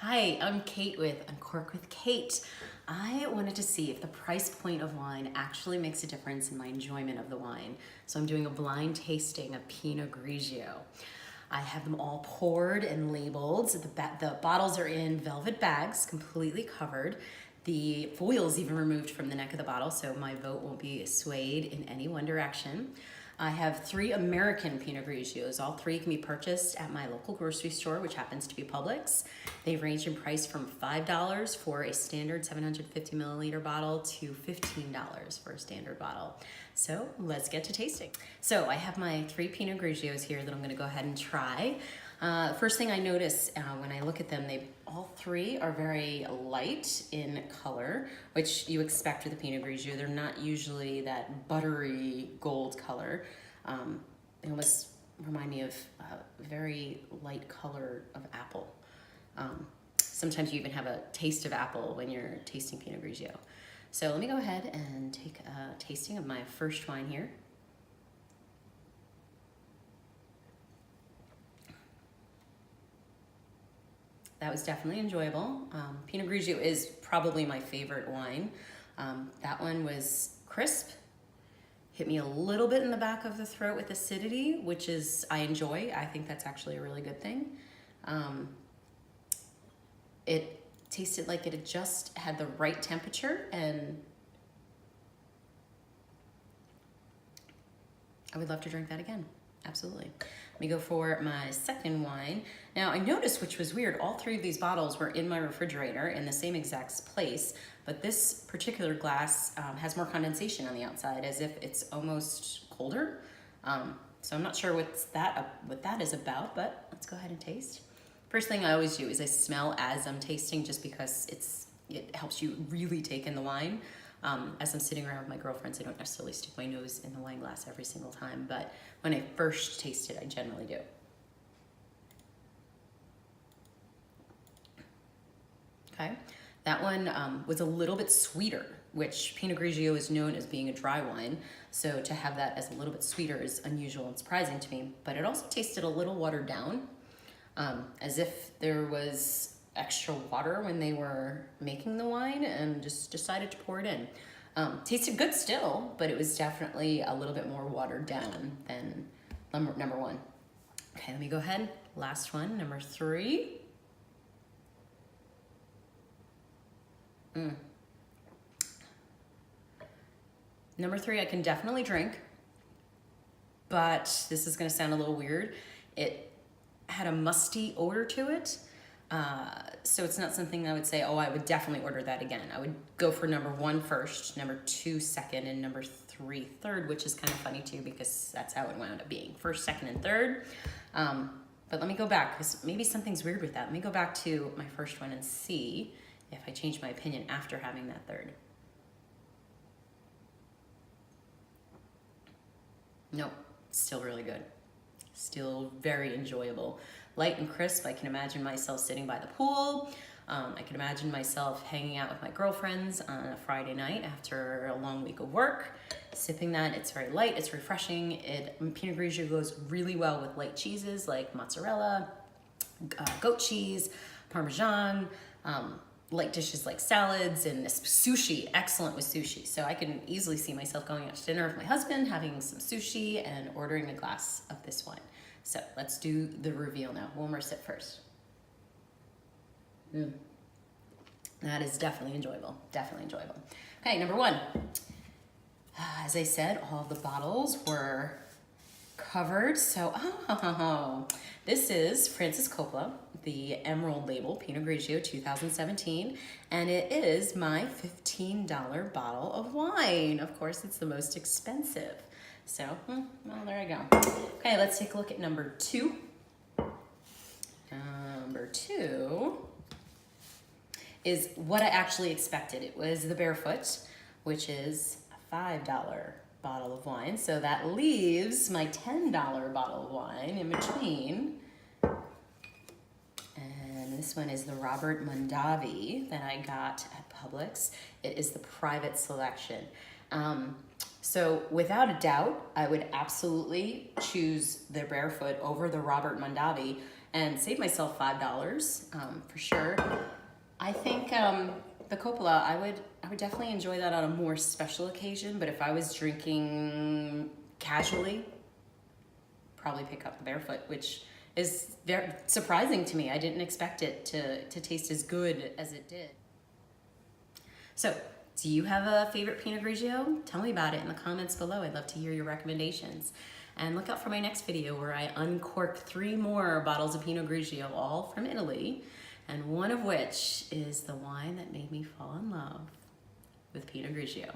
Hi, I'm Kate with Uncork with Kate. I wanted to see if the price point of wine actually makes a difference in my enjoyment of the wine. So I'm doing a blind tasting of Pinot Grigio. I have them all poured and labeled. The bottles are in velvet bags, completely covered. The foil is even removed from the neck of the bottle, so my vote won't be swayed in any one direction. I have 3 American Pinot Grigios. All 3 can be purchased at my local grocery store, which happens to be Publix. They range in price from $5 for a standard 750 milliliter bottle to $15 for a standard bottle. So let's get to tasting. So I have my 3 Pinot Grigios here that I'm gonna go ahead and try. First thing I notice when I look at them, all 3 are very light in color, which you expect with a Pinot Grigio. They're not usually that buttery gold color. They almost remind me of a very light color of apple. Sometimes you even have a taste of apple when you're tasting Pinot Grigio. So let me go ahead and take a tasting of my first wine here. That was definitely enjoyable. Pinot Grigio is probably my favorite wine. That one was crisp, hit me a little bit in the back of the throat with acidity, which I enjoy. I think that's actually a really good thing. It tasted like it had just had the right temperature, and I would love to drink that again. Absolutely. Let me go for my second wine. Now I noticed, which was weird, all 3 of these bottles were in my refrigerator in the same exact place, but this particular glass has more condensation on the outside, as if it's almost colder. So I'm not sure what that is about, but let's go ahead and taste. First thing I always do is I smell as I'm tasting, just because it helps you really take in the wine. As I'm sitting around with my girlfriends, I don't necessarily stick my nose in the wine glass every single time, but when I first taste it, I generally do. Okay, that one was a little bit sweeter, which Pinot Grigio is known as being a dry wine, so to have that as a little bit sweeter is unusual and surprising to me, but it also tasted a little watered down, as if there was extra water when they were making the wine and just decided to pour it in. Tasted good still, but it was definitely a little bit more watered down than number 1. Okay, let me go ahead. Last one, number 3. Number 3 I can definitely drink, but this is gonna sound a little weird. It had a musty odor to it. So it's not something I would say, oh, I would definitely order that again. I would go for number 1 first, number 2 second, and number 3 third, which is kind of funny too, because that's how it wound up being, first, second, and third. But let me go back, because maybe something's weird with that. Let me go back to my first one and see if I change my opinion after having that third. Nope, still really good. Still very enjoyable. Light and crisp. I can imagine myself sitting by the pool. I can imagine myself hanging out with my girlfriends on a Friday night after a long week of work, sipping that. It's very light, it's refreshing. Pinot Grigio goes really well with light cheeses like mozzarella, goat cheese, Parmesan, light dishes like salads, and sushi, excellent with sushi. So I can easily see myself going out to dinner with my husband, having some sushi, and ordering a glass of this wine. So let's do the reveal now. One more sip first. That is definitely enjoyable, definitely enjoyable. Okay, number 1. As I said, all of the bottles were covered. So, this is Francis Coppola, the Emerald Label Pinot Grigio 2017, and it is my $15 bottle of wine. Of course, it's the most expensive. So, well, there I go. Okay, let's take a look at number 2. Number 2 is what I actually expected. It was the Barefoot, which is a $5 bottle of wine. So that leaves my $10 bottle of wine in between. And this one is the Robert Mondavi that I got at Publix. It is the private selection. So without a doubt, I would absolutely choose the Barefoot over the Robert Mondavi. and save myself $5 for sure. I think the Coppola, I would definitely enjoy that on a more special occasion, but if I was drinking casually, probably pick up the Barefoot, which is very surprising to me. I didn't expect it to taste as good as it did. So, do you have a favorite Pinot Grigio? Tell me about it in the comments below. I'd love to hear your recommendations. And look out for my next video where I uncork 3 more bottles of Pinot Grigio, all from Italy, and one of which is the wine that made me fall in love with Pinot Grigio.